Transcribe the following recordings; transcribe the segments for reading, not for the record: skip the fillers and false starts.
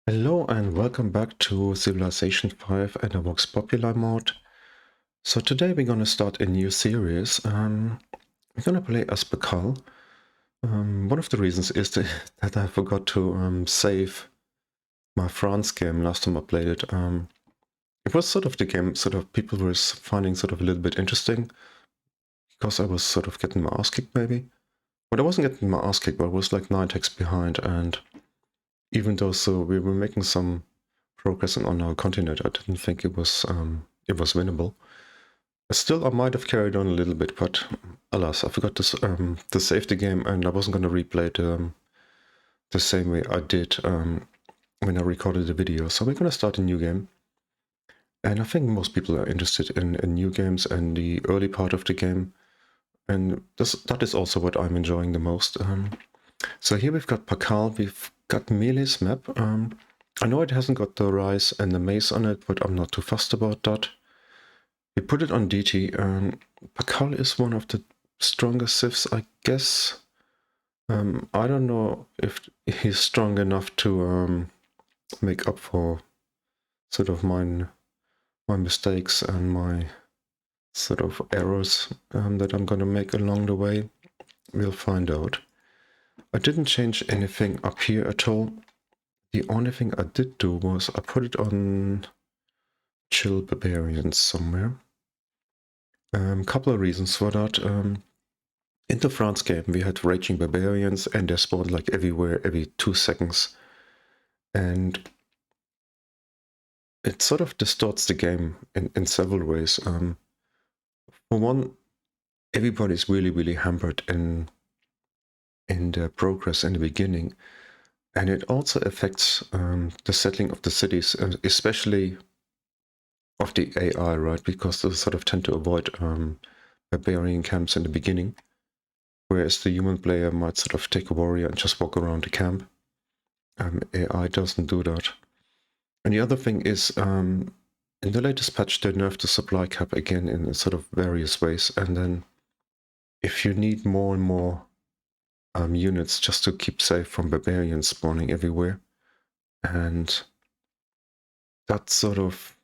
Hello and welcome back to Civilization 5 and the VoxPopuli mod. So today we're going to start a new series. We're going to play as Pacal. One of the reasons is that I forgot to save my France game last time I played it. It was sort of the game people were finding sort of a little bit interesting because I was sort of getting my ass kicked maybe. But I wasn't getting my ass kicked, but I was like 9 ticks behind, and even though we were making some progress on our continent, I didn't think it was winnable. Still, I might have carried on a little bit, but alas, I forgot to save the game, and I wasn't going to replay it the same way I did when I recorded the video. So we're going to start a new game, and I think most people are interested in new games and the early part of the game, and that is also what I'm enjoying the most. So here we've got Pacal, we've got Melee's map. I know it hasn't got the rice and the maze on it, but I'm not too fussed about that. We put it on Deity. Pacal is one of the strongest Civs, I guess. I don't know if he's strong enough to make up for sort of my mistakes and my sort of errors that I'm going to make along the way. We'll find out. I didn't change anything up here at all. The only thing I did do was I put it on chill barbarians somewhere. Couple of reasons for that. In the France game, we had raging barbarians, and they spawned like everywhere every 2 seconds, and it sort of distorts the game in several ways. For one, everybody's really hampered in their progress in the beginning, and it also affects the settling of the cities, especially of the AI, right? Because they sort of tend to avoid barbarian camps in the beginning, whereas the human player might sort of take a warrior and just walk around the camp. AI doesn't do that. And the other thing is, in the latest patch, they nerfed the supply cap again in sort of various ways. And then if you need more and more units just to keep safe from barbarians spawning everywhere, and that's sort of,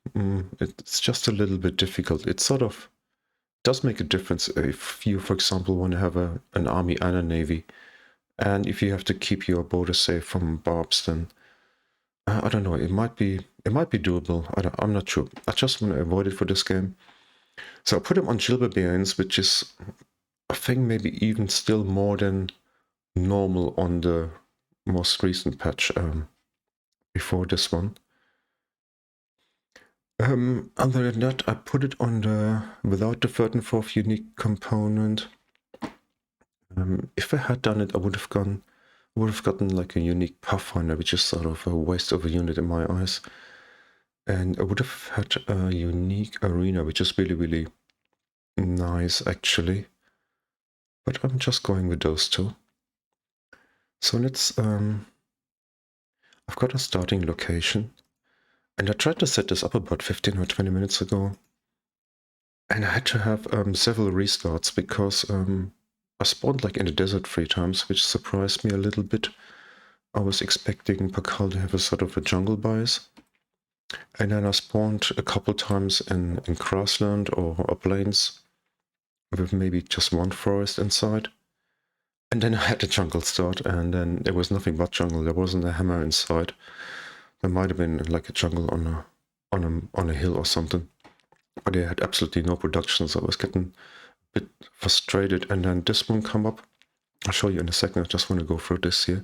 it's just a little bit difficult. It sort of does make a difference if you, for example, want to have an army and a navy. And if you have to keep your border safe from barbs, then I don't know. It might be doable. I'm not sure. I just want to avoid it for this game. So I put him on chill barbarians, which is, I think, maybe even still more than normal on the most recent patch before this one. Other than that, I put it on the without the third and fourth unique component. If I had done it, I would have gotten like a unique pathfinder, which is sort of a waste of a unit in my eyes. And I would have had a unique arena, which is really nice actually. But I'm just going with those two. So let's, I've got a starting location. And I tried to set this up about 15 or 20 minutes ago. And I had to have several restarts because I spawned like in the desert 3 times, which surprised me a little bit. I was expecting Pacal to have a sort of a jungle bias. And then I spawned a couple times in grassland or plains with maybe just one forest inside. And then I had a jungle start, and then there was nothing but jungle. There wasn't a hammer inside. There might have been like a jungle on a hill or something. But they had absolutely no production, so I was getting a bit frustrated. And then this one come up. I'll show you in a second. I just want to go through this here.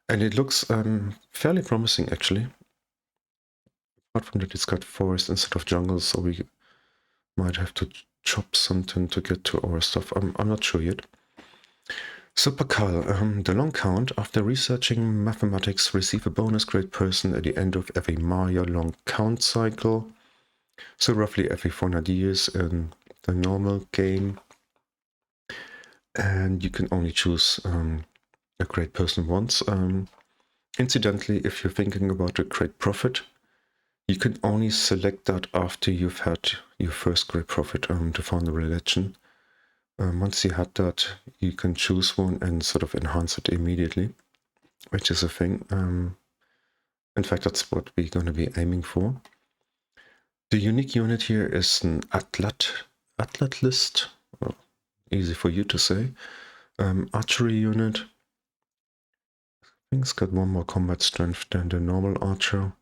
And it looks fairly promising, actually. Apart from that, it's got forest instead of jungle, so we might have to chop something to get to our stuff. I'm not sure yet. So Pacal, the long count, after researching mathematics, receive a bonus grade person at the end of every Maya long count cycle. So roughly every 400 years in the normal game. And you can only choose a great person once. Incidentally, if you're thinking about a great prophet, you can only select that after you've had your first great prophet to found a religion. Once you had that, you can choose one and sort of enhance it immediately, which is a thing. In fact, that's what we're going to be aiming for. The unique unit here is an atlat list. Well, easy for you to say. Archery unit. I think it's got one more combat strength than the normal archer.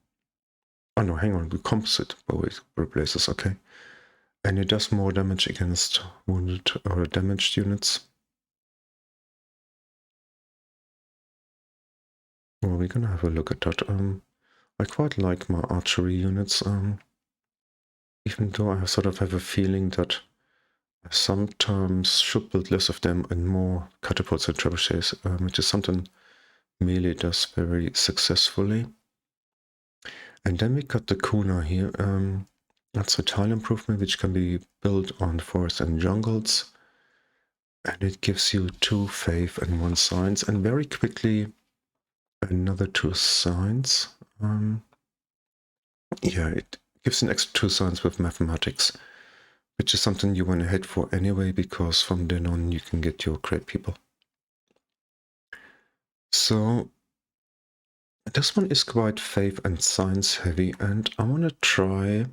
Oh no, hang on, the composite bow replaces, okay. And it does more damage against wounded or damaged units. Well, we're gonna have a look at that. I quite like my archery units, even though I sort of have a feeling that I sometimes should build less of them and more catapults and trebuchets, which is something melee does very successfully. And then we got the Kuna here. That's a tile improvement which can be built on forests and jungles. And it gives you 2 faith and 1 science, and very quickly another 2 science. Yeah, it gives an extra 2 science with mathematics, which is something you want to head for anyway, because from then on you can get your great people. So this one is quite faith and science heavy, and I want to try,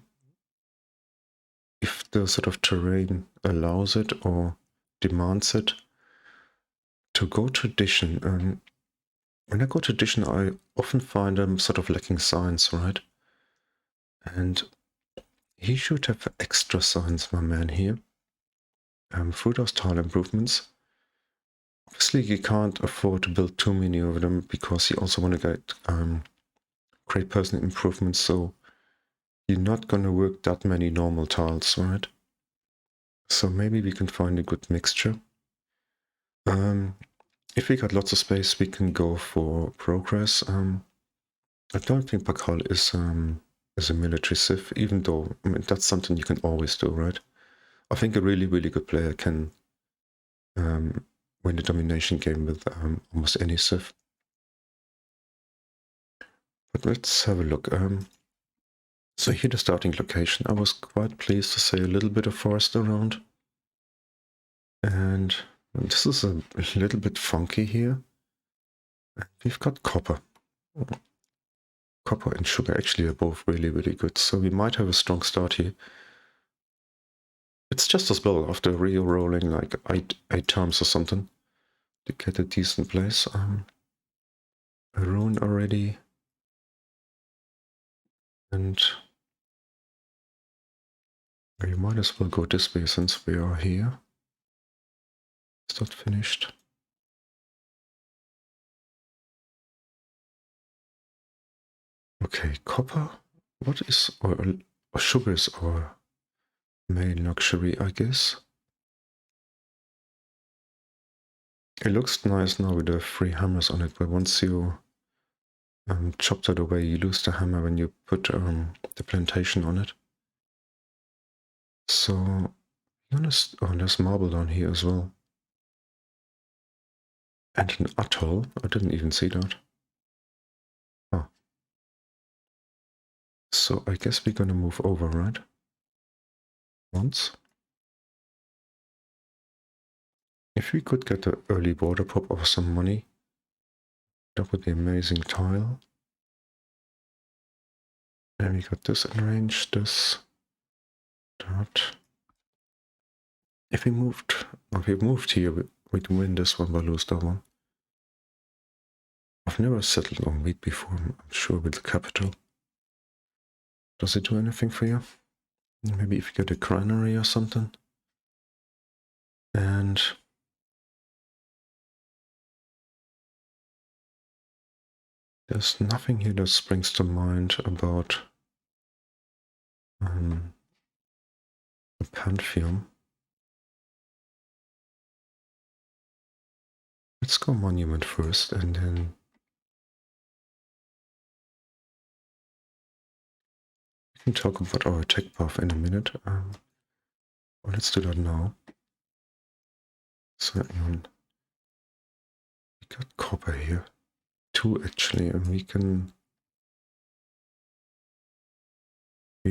if the sort of terrain allows it or demands it, to go tradition. When I go tradition, I often find I'm sort of lacking science, right? And he should have extra science, my man here. Through those tile improvements. Obviously, you can't afford to build too many of them because you also want to get great personal improvements, so you're not going to work that many normal tiles, right? So maybe we can find a good mixture. If we got lots of space, we can go for progress. I don't think Pacal is a military civ, even though, I mean, that's something you can always do, right? I think a really, really good player can win the domination game with almost any civ. But let's have a look. So here the starting location. I was quite pleased to see a little bit of forest around. And this is a little bit funky here. We've got copper. Copper and sugar actually are both really, really good. So we might have a strong start here. It's just as well after re-rolling like eight times or something to get a decent place. A rune already. And we might as well go this way since we are here. Is that finished? Okay, copper. What is, or sugar is our main luxury, I guess. It looks nice now with the 3 hammers on it, but once you chop that away, you lose the hammer when you put the plantation on it. So, honest, oh, there's marble down here as well. And an atoll. I didn't even see that. Oh. So I guess we're gonna move over, right? Once. If we could get an early border pop or some money, that would be amazing tile. And we got this in range, this, that. If we moved, here, we'd win this one but lose that one. I've never settled on wheat before, I'm sure, with the capital. Does it do anything for you? Maybe if you get a granary or something. And there's nothing here that springs to mind about a pantheon. Let's go monument first, and then we can talk about our attack path in a minute. Well, let's do that now. So, we got copper here. 2 actually, and we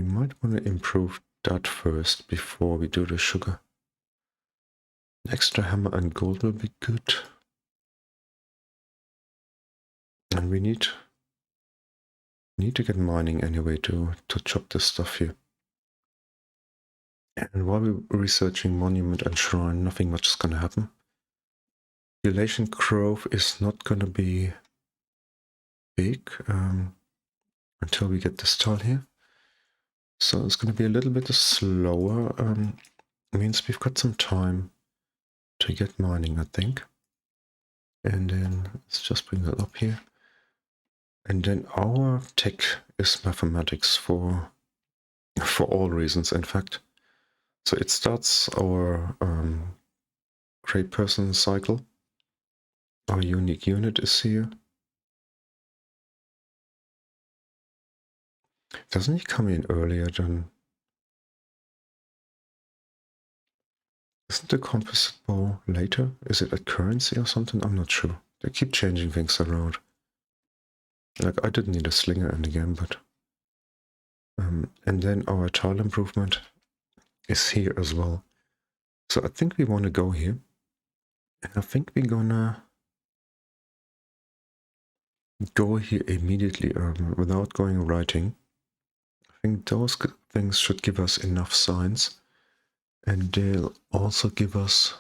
might want to improve that first before we do the sugar. An extra hammer and gold will be good. And we need Need to get mining anyway to chop this stuff here. And while we're researching monument and shrine, nothing much is gonna happen. Relation growth is not gonna be big until we get this tile here. So it's gonna be a little bit slower. Means we've got some time to get mining, I think. And then let's just bring that up here. And then our tech is mathematics for all reasons, in fact. So it starts our great person cycle. Our unique unit is here. Doesn't he come in earlier than... Isn't the composite bow later? Is it at currency or something? I'm not sure. They keep changing things around. Like, I didn't need a slinger in the game, but... and then our tile improvement is here as well. So I think we want to go here. And I think we're gonna go here immediately without going writing. I think those things should give us enough signs. And they'll also give us,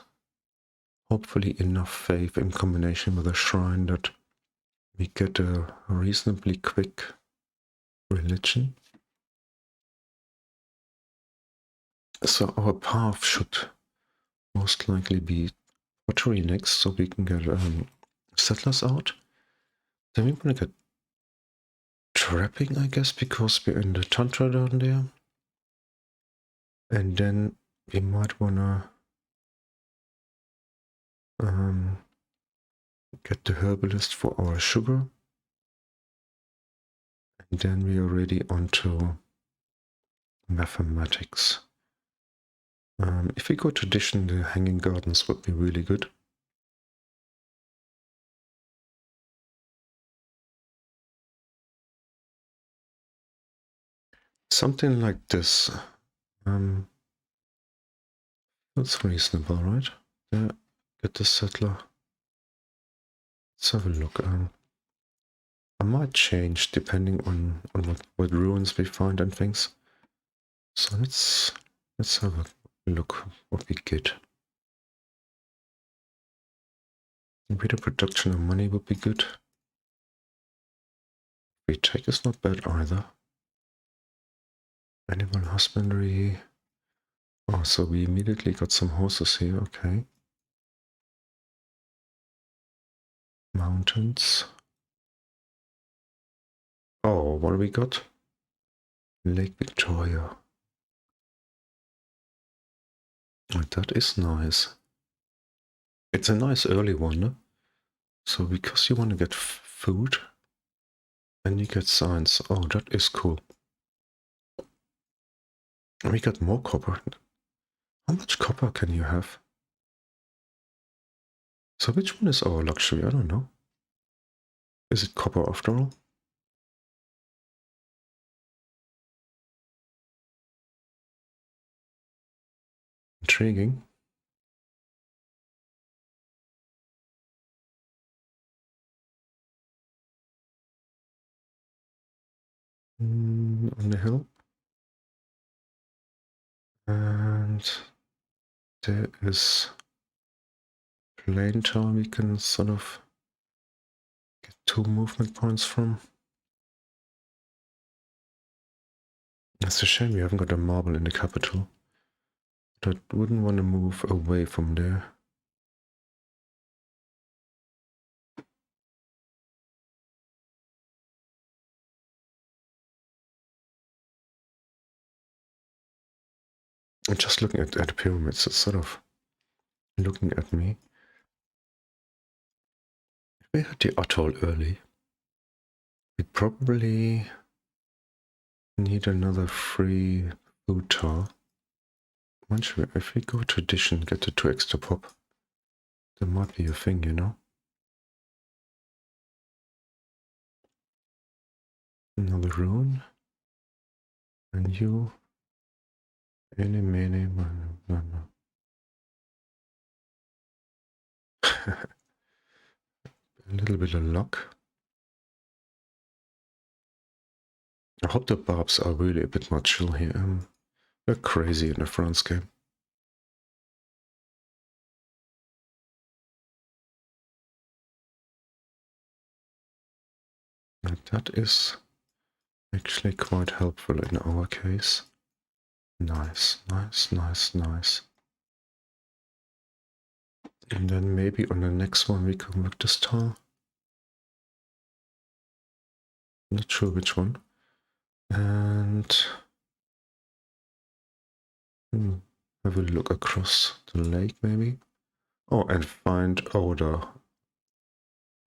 hopefully, enough faith in combination with a shrine that we get a reasonably quick religion. So our path should most likely be pottery next, so we can get settlers out. Then we're gonna get trapping, I guess, because we're in the Tantra down there. And then we might wanna get the herbalist for our sugar. And then we are ready onto mathematics. If we go tradition, the hanging gardens would be really good. Something like this. That's reasonable, right? Yeah, get the settler. Let's have a look. I might change depending on what ruins we find and things. So let's have a look what we get. A bit of production of money would be good. Retake is not bad either. Animal husbandry. Oh, so we immediately got some horses here, okay. Mountains. Oh, what do we got? Lake Victoria. Oh, that is nice. It's a nice early one, no? So because you want to get food and you get science. Oh, that is cool. And we got more copper. How much copper can you have? So which one is our luxury? I don't know. Is it copper after all? Intriguing. On the hill. And there is plain town we can sort of get 2 movement points from. It's a shame we haven't got a marble in the capital. But I wouldn't want to move away from there. I'm just looking at the pyramids, it's sort of looking at me. If we had the atoll early, we probably need another free food tower. If we go tradition, get the 2 extra pop, there might be a thing, you know? Another ruin. And you... Any, many, no. A little bit of luck. I hope the barbs are really a bit more chill here. They're crazy in the France game. And that is actually quite helpful in our case. Nice, nice, nice, nice. And then maybe on the next one we can work this tile. Not sure which one. And have a look across the lake maybe. Oh, and find odor.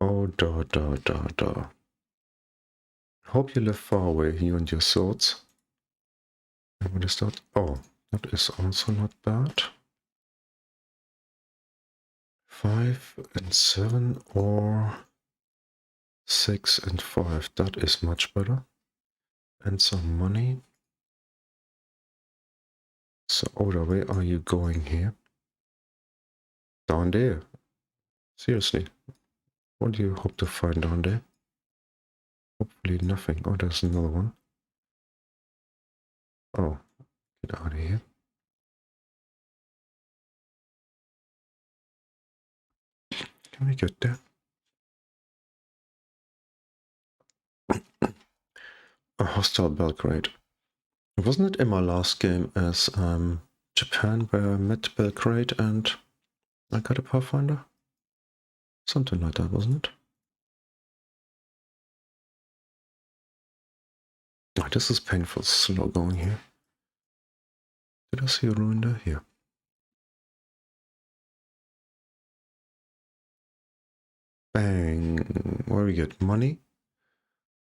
Odor. Hope you live far away, you and your swords. And what is that? Oh, that is also not bad. 5 and 7 or 6 and 5. That is much better. And some money. So, Oda, where are you going here? Down there. Seriously. What do you hope to find down there? Hopefully nothing. Oh, there's another one. Oh, get out of here. Can we get there? A hostile Belgrade. Wasn't it in my last game as Japan where I met Belgrade and I got a Pathfinder? Something like that, wasn't it? Oh, this is painful, slow going here. Did I see a ruin there? Here. Bang. Where we get money?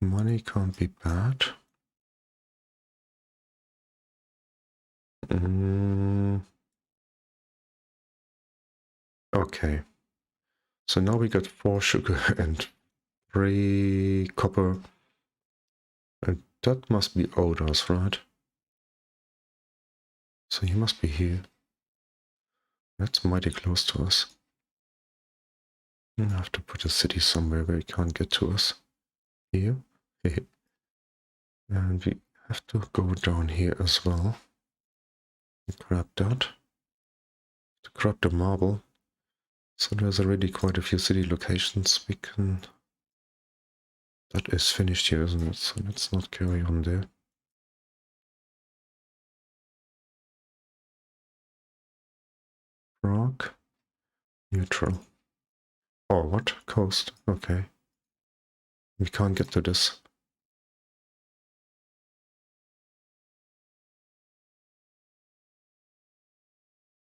Money can't be bad. Okay. So now we got 4 sugar and 3 copper. And that must be Oda's, right? So he must be here. That's mighty close to us. I have to put a city somewhere where he can't get to us. Here. And we have to go down here as well. Grab that. To grab the marble. So there's already quite a few city locations we can... That is finished here, isn't it? So let's not carry on there. Rock. Neutral. Oh, what? Coast. Okay. We can't get to this.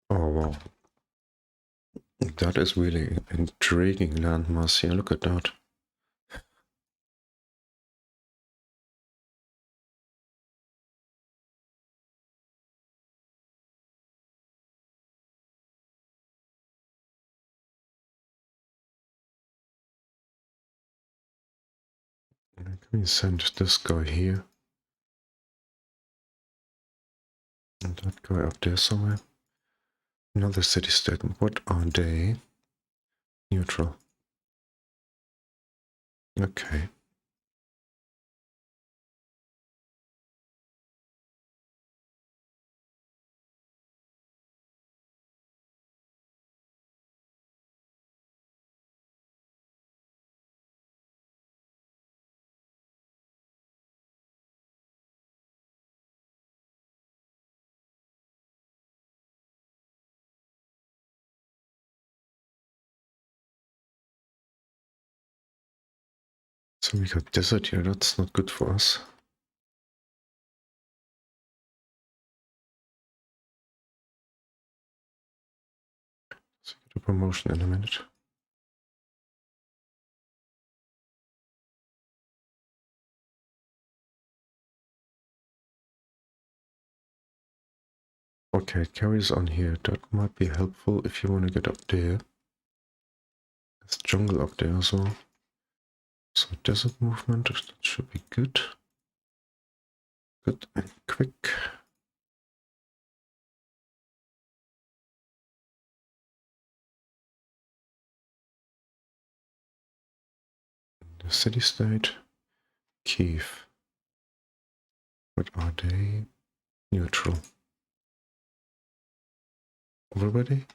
Oh, wow. That is really intriguing landmass here. Look at that. Can we send this guy here? And that guy up there somewhere? Another city-state. What are they? Neutral. Okay. So we got desert here. That's not good for us. So get a promotion in a minute. Okay, carries on here. That might be helpful if you want to get up there. There's jungle up there as well. So desert movement, that should be good. Good and quick. The city-state, Kiev. What are they? Neutral. Everybody?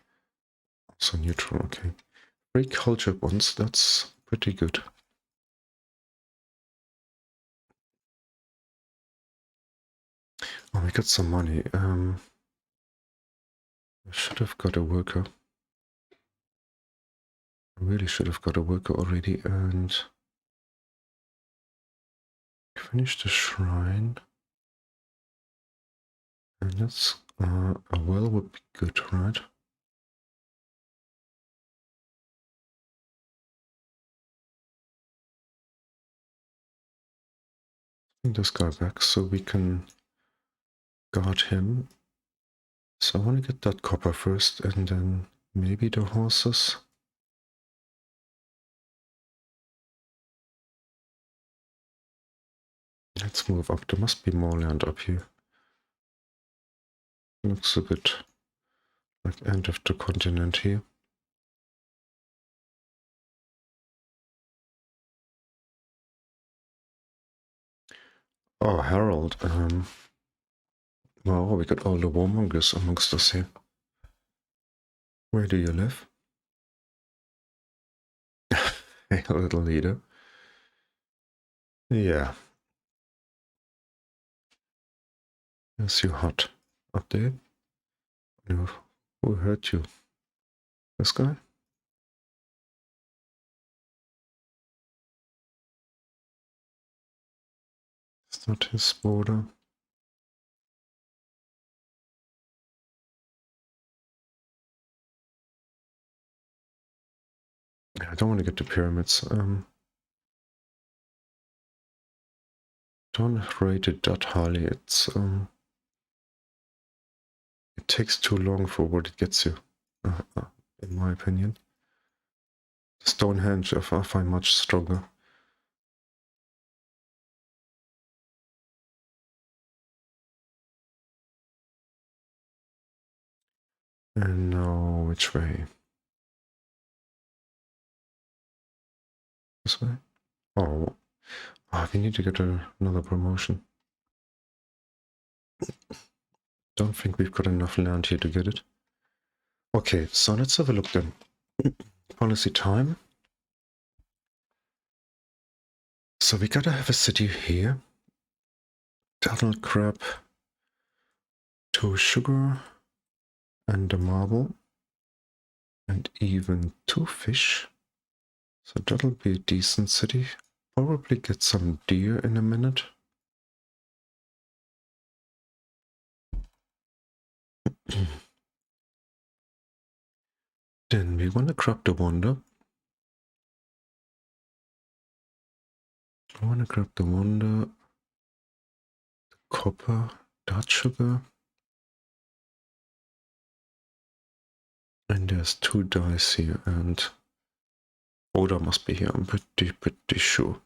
Also neutral, okay. 3 culture bonds, that's pretty good. Oh, we got some money. I should have got a worker. I really should have got a worker already and finish the shrine. And that's a well would be good, right? Bring this guy back so we can guard him. So I want to get that copper first and then maybe the horses. Let's move up. There must be more land up here. Looks a bit like end of the continent here. Oh, Harold. Well, we got all the warmongers amongst us here. Where do you live? Hey, little leader. Yeah. Yes, you hot. Up there? No. Who hurt you? This guy? It's not his border. Yeah, I don't want to get the pyramids. Don't rate it that highly. It's it takes too long for what it gets you, in my opinion. Stonehenge I find much stronger. And now which way? This way? Oh, we need to get another promotion. Don't think we've got enough land here to get it. Okay, so let's have a look then. Policy time. So we gotta have a city here. Turtle crab, 2 sugar, and a marble, and even 2 fish. So that'll be a decent city. Probably get some deer in a minute. Then we want to grab the wonder. I want to grab the wonder, the copper, dark sugar. And there's 2 dice here, and Oda must be here, I'm pretty sure.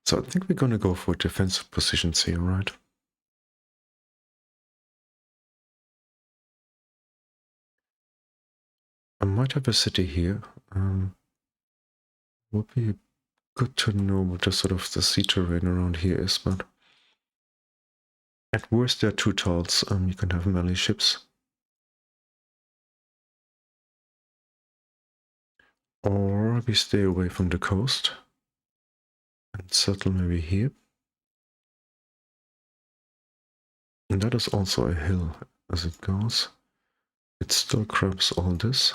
So I think we're gonna go for defensive positions here, right? I might have a city here. Would be good to know what the sort of the sea terrain around here is, but at worst there are 2 tiles. You can have melee ships. Or we stay away from the coast and settle maybe here. And that is also a hill as it goes. It still grabs all this.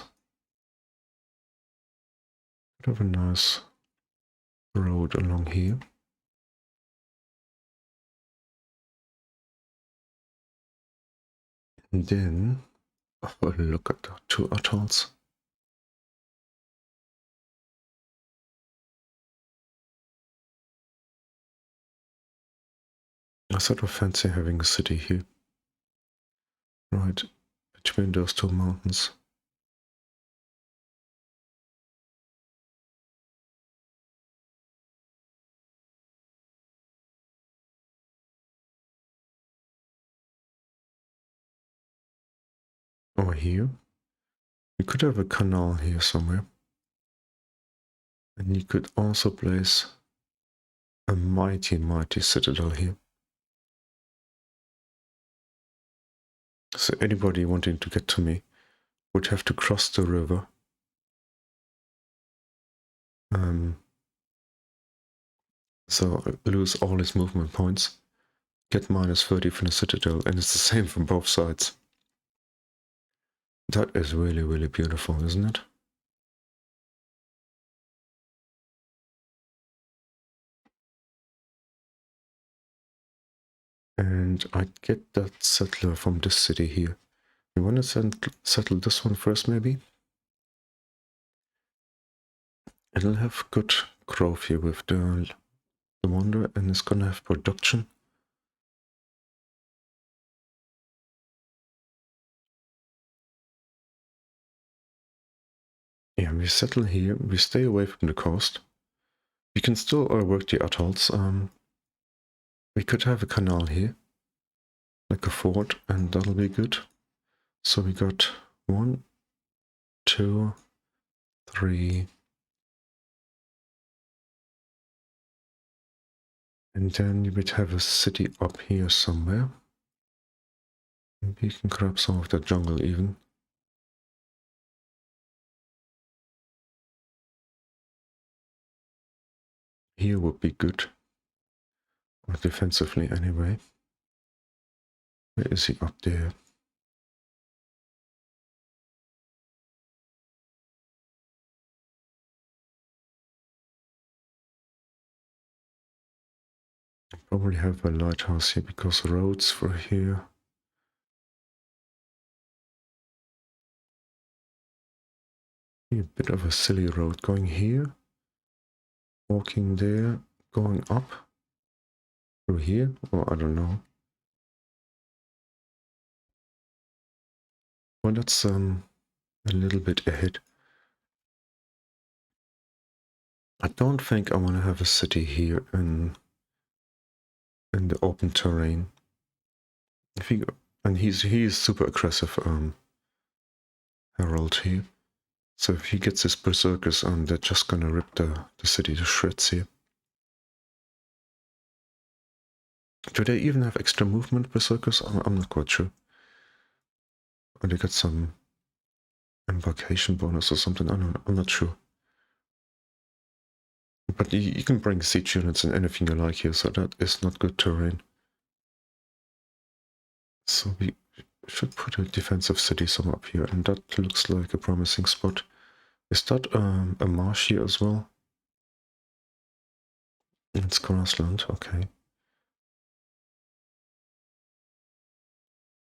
Bit of a nice road along here. And then, oh, look at the 2 atolls. I sort of fancy having a city here. Right, between those 2 mountains. here. You could have a canal here somewhere. And you could also place a mighty, mighty citadel here. So anybody wanting to get to me would have to cross the river. So lose all his movement points, get -30 from the citadel, and it's the same from both sides. That is really, really beautiful, isn't it? And I get that settler from this city here. You want to settle this one first, maybe? It'll have good growth here with the wonder, and it's gonna have production. Yeah, we settle here. We stay away from the coast. We can still work the atolls. We could have a canal here, like a fort, and that'll be good. So we got 1, 2, 3, and then you would have a city up here somewhere. Maybe you can grab some of that jungle even. Here would be good. Or defensively anyway. Where is he? Up there? Probably have a lighthouse here because roads for here. A bit of a silly road going here. Walking there. Going up. Through here? Or I don't know. Well, that's a little bit ahead. I don't think I want to have a city here in the open terrain. If he, and he is super aggressive, Harold here. So if he gets his berserkers on, they're just gonna rip the city to shreds here. Do they even have extra movement berserkers? I'm not quite sure. Or they got some embarkation bonus or something. I'm not sure. But you can bring siege units and anything you like here, so that is not good terrain. So we should put a defensive city somewhere up here, and that looks like a promising spot. Is that a marsh here as well? It's grassland, okay.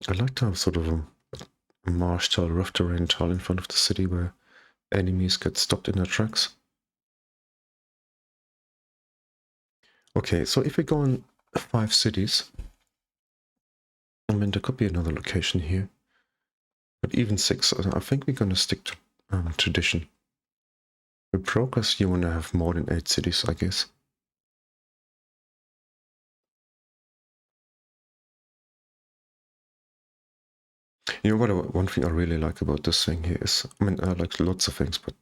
I like to have sort of a marsh tile, rough terrain tile in front of the city where enemies get stopped in their tracks. Okay, so if we go on 5 cities, I mean, there could be another location here. But even 6, I think we're gonna stick to tradition. With progress, you wanna have more than 8 cities, I guess. You know what? One thing I really like about this thing here is, I mean, I like lots of things, but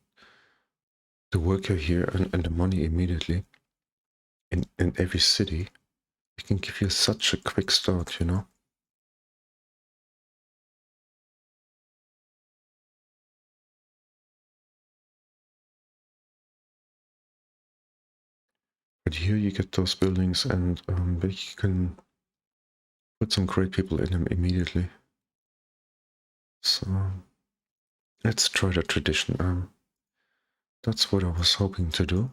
the worker here and the money immediately in every city, it can give you such a quick start, you know? But here you get those buildings and you can put some great people in them immediately. So let's try the tradition. That's what I was hoping to do.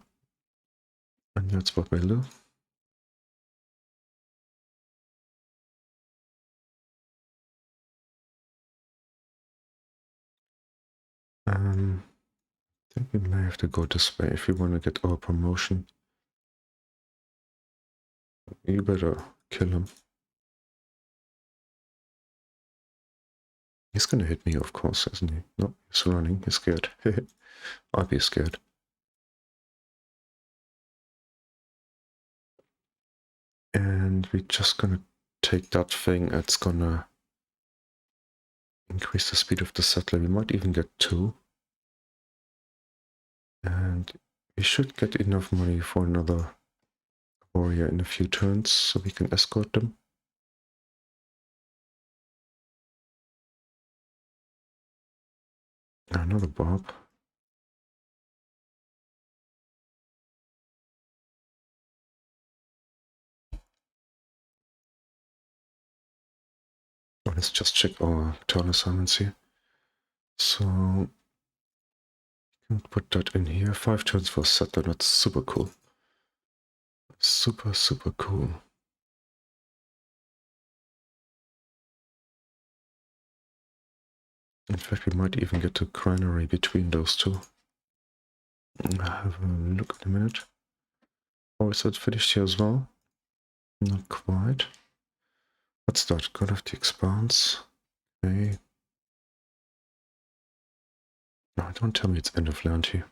And that's what we'll do. I think we may have to go this way if we want to get our promotion. You better kill him. He's gonna hit me, of course, isn't he? No, he's running. He's scared. I'd be scared. And we're just gonna take that thing. It's gonna increase the speed of the settler. We might even get 2. And we should get enough money for another warrior in a few turns so we can escort them. Another Bob. Let's just check our turn assignments here. So, you can put that in here. 5 turns for settler, that's super cool. Super, super cool. In fact, we might even get a granary between those two. I'll have a look in a minute. Oh, is that finished here as well? Not quite. What's that? God of the Expanse. Okay. No, don't tell me it's end of land here.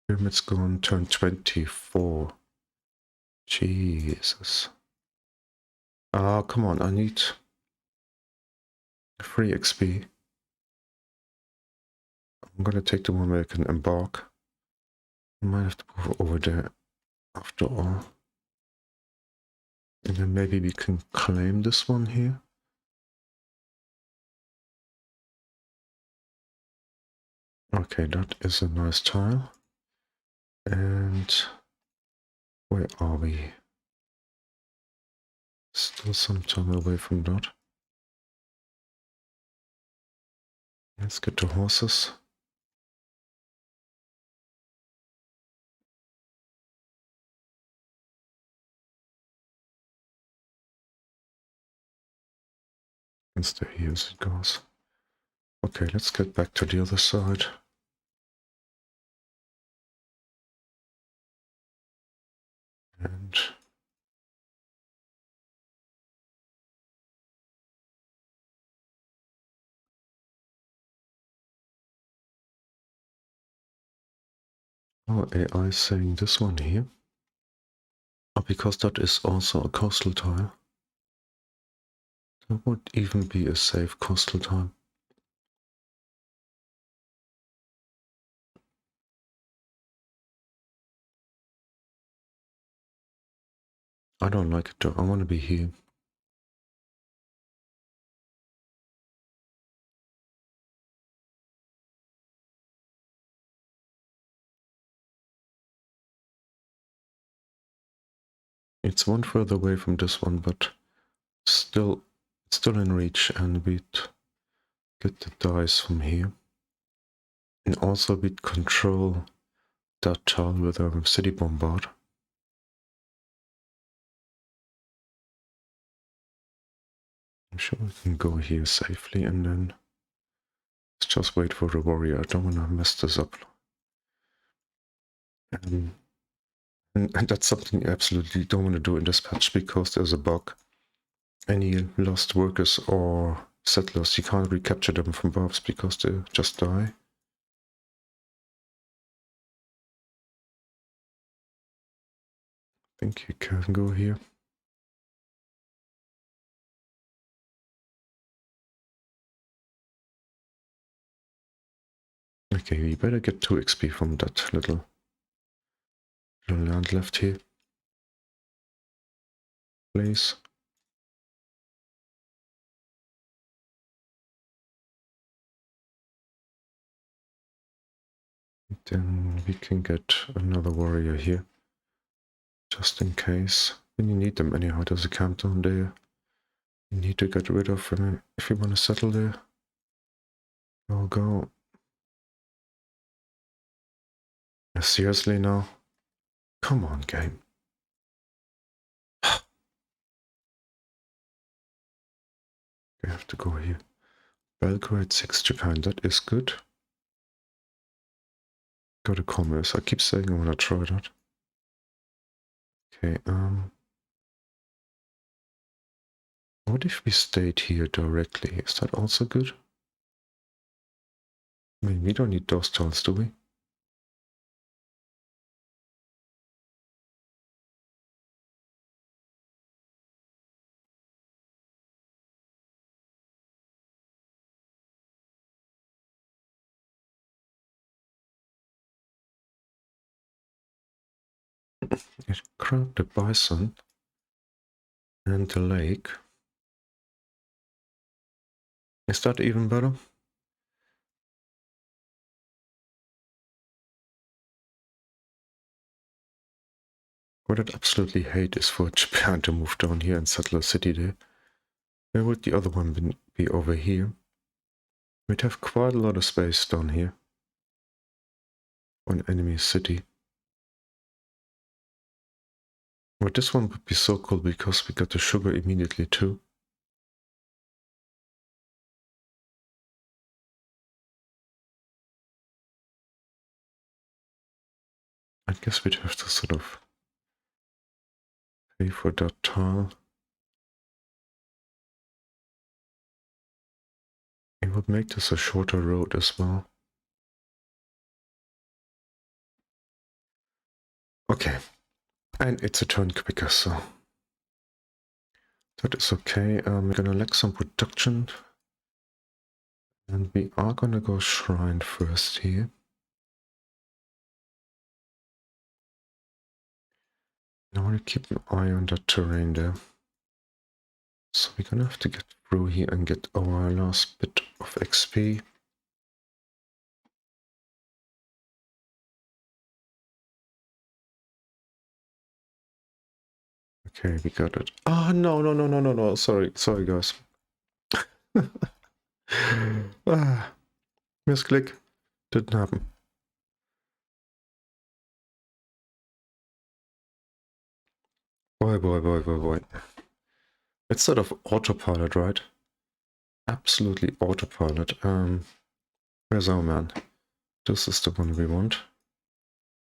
Pyramid's gone, turn 24. Jesus. Ah, come on, I need free XP. I'm gonna take the one where I can embark. I might have to move over there after all. And then maybe we can claim this one here. Okay, that is a nice tile. And where are we? Still some time away from that. Let's get the horses. And stay here as it goes. Okay, let's get back to the other side. And our AI is saying this one here. Oh, because that is also a coastal tile. That would even be a safe coastal tile. I don't like it though. I want to be here. It's one further away from this one, but still, it's still in reach, and we'd get the dice from here. And also we'd control that tile with our city bombard. I'm sure we can go here safely, and then let's just wait for the warrior. I don't want to mess this up. And that's something you absolutely don't want to do in this patch, because there's a bug. Any lost workers or settlers, you can't recapture them from buffs because they just die. I think you can go here. Okay, we better get 2 XP from that little land left here. Please. Then we can get another warrior here. Just in case. When you need them anyhow, there's a camp down there. You need to get rid of them if you want to settle there. I'll go. Seriously now? Come on, game. We have to go here. Belgrade 6 Japan, that is good. Go to commerce. I keep saying I want to try that. Okay, what if we stayed here directly? Is that also good? I mean, we don't need those tiles, do we? It grabbed the bison and the lake. Is that even better? What I'd absolutely hate is for Japan to move down here and settle a city there. Where would the other one be over here? We'd have quite a lot of space down here. On enemy city. But this one would be so cool because we got the sugar immediately too. I guess we'd have to sort of pay for that tile. It would make this a shorter road as well. Okay, and it's a turn quicker, so that is okay. We're gonna lack some production, and we are gonna go shrine first here. I want to keep an eye on that terrain there. So we're gonna have to get through here and get our last bit of XP. Okay, we got it. Ah, no. Sorry, guys. Misclick. Didn't happen. Boy. It's sort of autopilot, right? Absolutely autopilot. Where's our man? This is the one we want.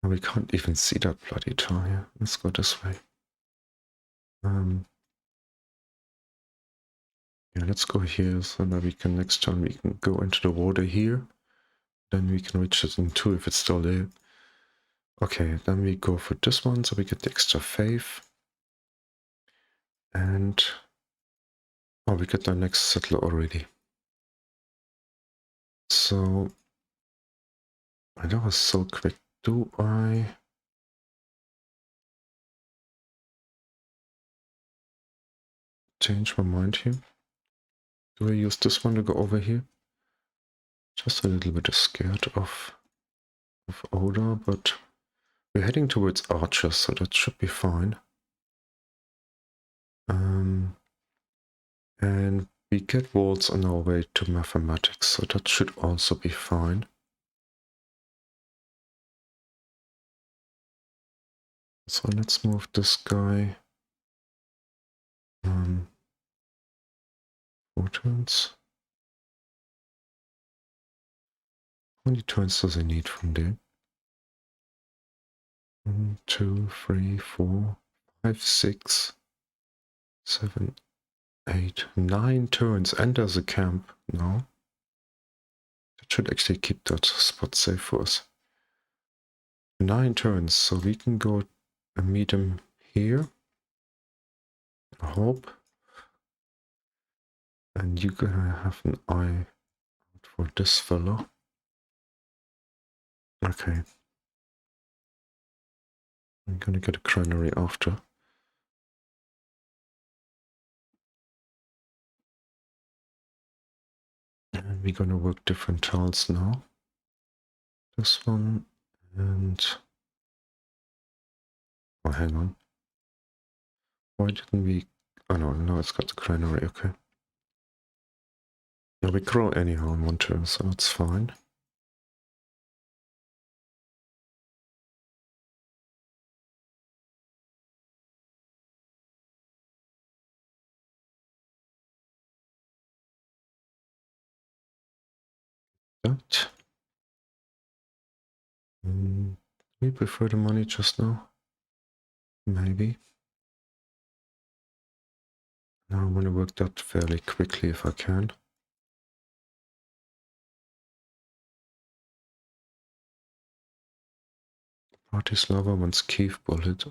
And we can't even see that bloody tire. Let's go this way. Yeah, let's go here so that we can, next time we can go into the water here. Then we can reach it in 2 if it's still there. Okay, then we go for this one so we get the extra faith. And oh, we get our next settler already. So that was so quick. Do I change my mind here? Do I use this one to go over here? Just a little bit scared of Oda, but we're heading towards archers, so that should be fine. And we get walls on our way to mathematics, so that should also be fine. So let's move this guy 4 turns. How many turns does he need from there? 1, 2, 3, 4, 5, 6, 7, 8, 9 turns, and there's a camp now. That should actually keep that spot safe for us. 9 turns, so we can go and meet him here. I hope. And you're gonna have an eye out for this fellow. Okay. I'm gonna get a granary after. And we're gonna work different tiles now. This one and... oh, hang on. Why didn't we... oh no, it's got the granary, okay. Yeah, we grow anyhow in 1 turn, so it's fine. That. We prefer the money just now. Maybe. Now I'm gonna work that fairly quickly if I can. Bratislava wants Kiev bullet.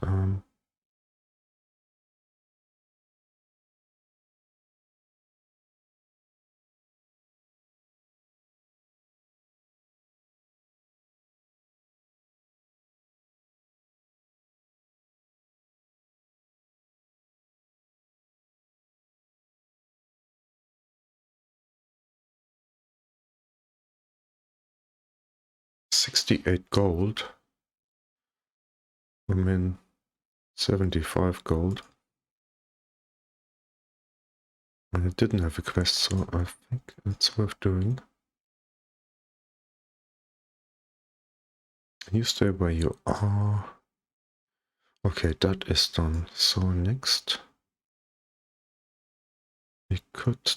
68 gold. I'm in 75 gold. And it didn't have a quest, so I think it's worth doing. You stay where you are. Okay, that is done. So next, we could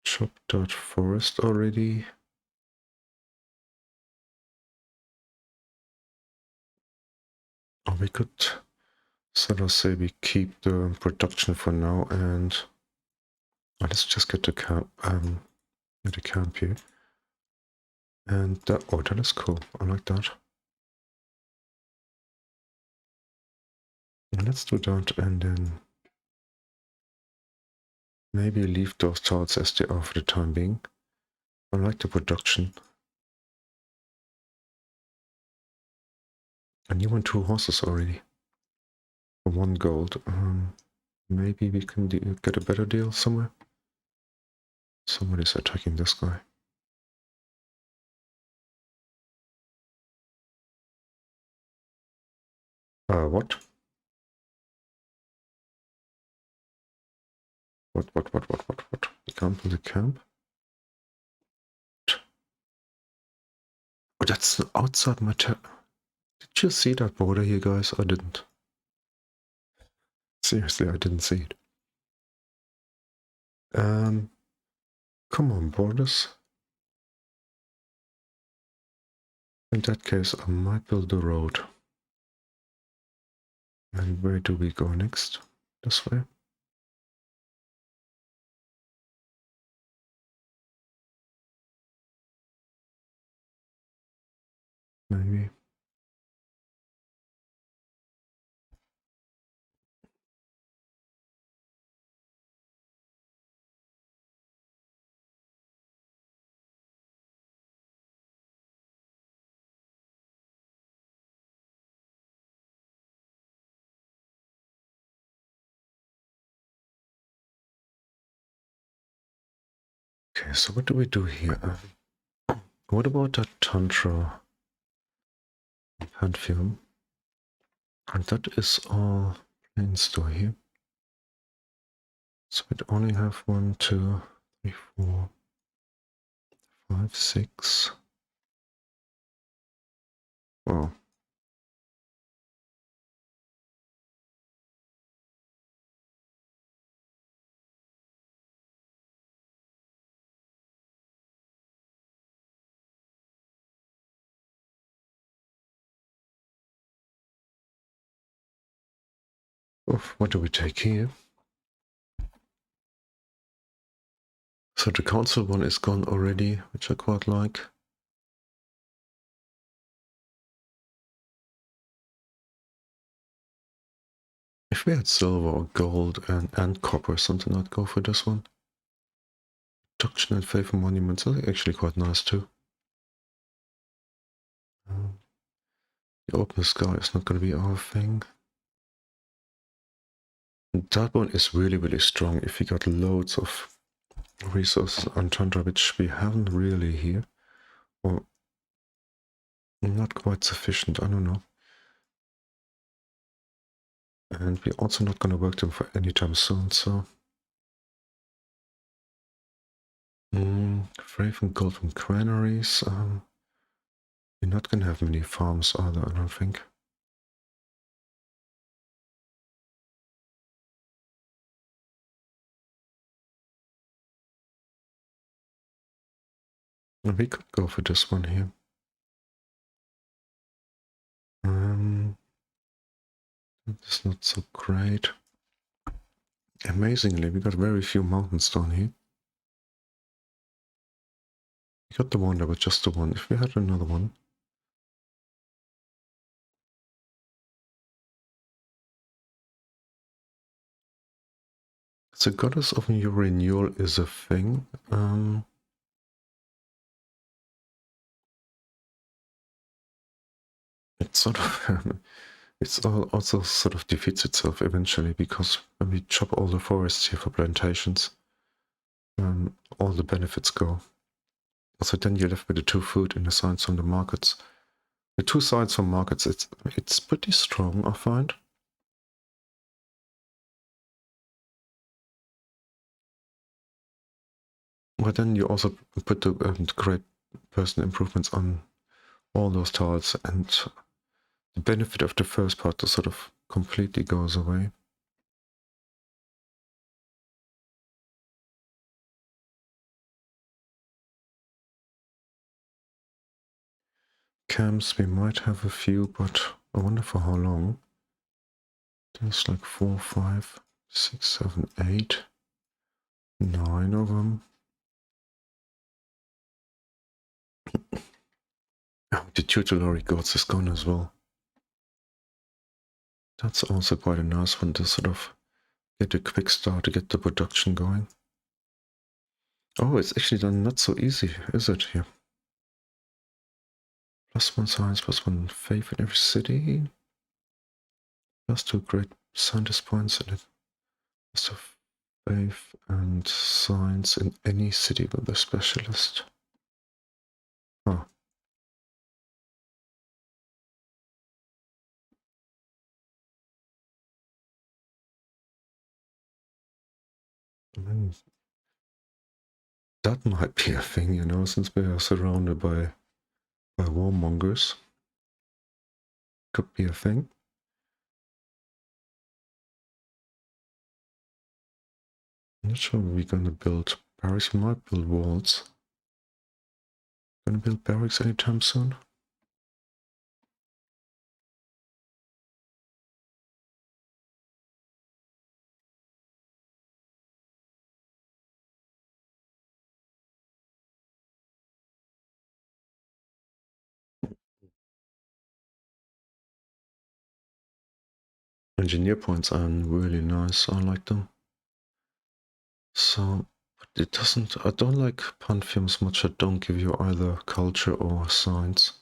chop that forest already. Or we could sort of say we keep the production for now and let's just get the camp here. And that, oh, that is cool. I like that. And let's do that and then maybe leave those tiles as they are for the time being. I like the production. And you want 2 horses already. For 1 gold. Maybe we can get a better deal somewhere. Somebody's attacking this guy. What? What? We can't build a camp? Oh, that's outside my Did you see that border here, guys? I didn't. Seriously, I didn't see it. Come on, borders. In that case, I might build a road. And where do we go next? This way? Maybe. Okay, so what do we do here? What about that Tantra Pantheon? And that is all plain store here. So we'd only have 1, 2, 3, 4, 5, 6. Wow. Oof, what do we take here? So the council one is gone already, which I quite like. If we had silver or gold and copper or something, I'd go for this one. Production and favor monuments are actually quite nice too. The open sky is not going to be our thing. And that one is really strong if you got loads of resources on Tundra, which we haven't really here. Or not quite sufficient, I don't know. And we're also not going to work them for any time soon, so... Raven Golden Granaries. We're not going to have many farms either, I don't think. And we could go for this one here. That's not so great. Amazingly, we got very few mountains down here. We got the one that was just the one. If we had another one. The goddess of your renewal is a thing. It's sort of it's also sort of defeats itself eventually, because when we chop all the forests here for plantations, all the benefits go. Also then you're left with the 2 food in the signs on the markets. The two sides for markets, it's pretty strong, I find. But then you also put the great personal improvements on all those tiles, and the benefit of the first part sort of completely goes away. Camps, we might have a few, but I wonder for how long. There's like 4, 5, 6, 7, 8, 9 of them. Oh, the tutelary gods is gone as well. That's also quite a nice one to sort of get a quick start to get the production going. Oh, it's actually done not so easy, is it here? +1 science, +1 faith in every city. +2 great scientist points and it. +2 faith and science in any city with a specialist. Oh. That might be a thing, you know, since we are surrounded by warmongers. Could be a thing. I'm not sure we're gonna build barracks. We might build walls. Gonna build barracks anytime soon. Engineer points are really nice. I like them. So, but it doesn't. I don't like pantheons much that don't give you either culture or science.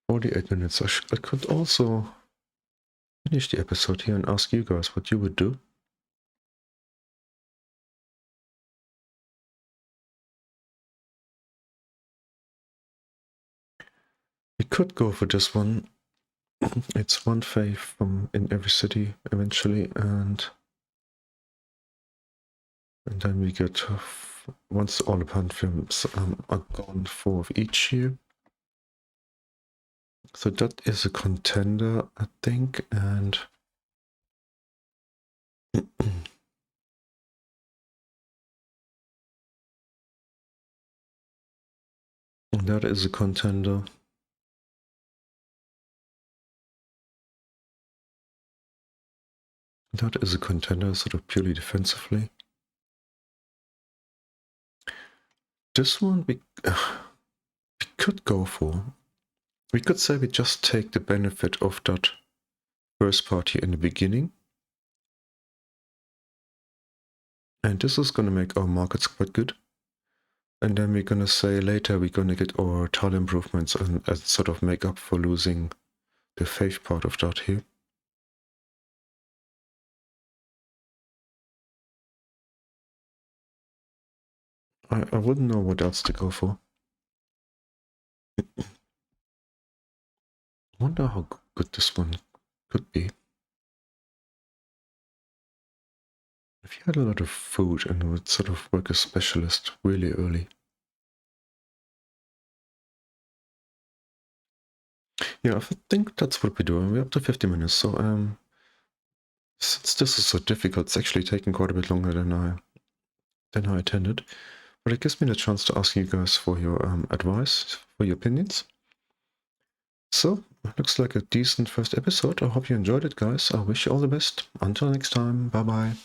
"48 minutes. I could also finish the episode here and ask you guys what you would do. We could go for this one. It's 1 faith from in every city eventually, and then we get once all the pantheons are gone, 4 of each year. So that is a contender, I think, and that is a contender. That is a contender, sort of purely defensively. This one we could go for. We could say we just take the benefit of that first party in the beginning. And this is going to make our markets quite good. And then we're going to say later we're going to get our tile improvements and sort of make up for losing the faith part of that here. I wouldn't know what else to go for. I wonder how good this one could be. If you had a lot of food and would sort of work as specialist really early. Yeah, I think that's what we're doing. We're up to 50 minutes, so since this is so difficult, it's actually taking quite a bit longer than I intended. But it gives me the chance to ask you guys for your advice, for your opinions. So, it looks like a decent first episode. I hope you enjoyed it, guys. I wish you all the best. Until next time, bye-bye.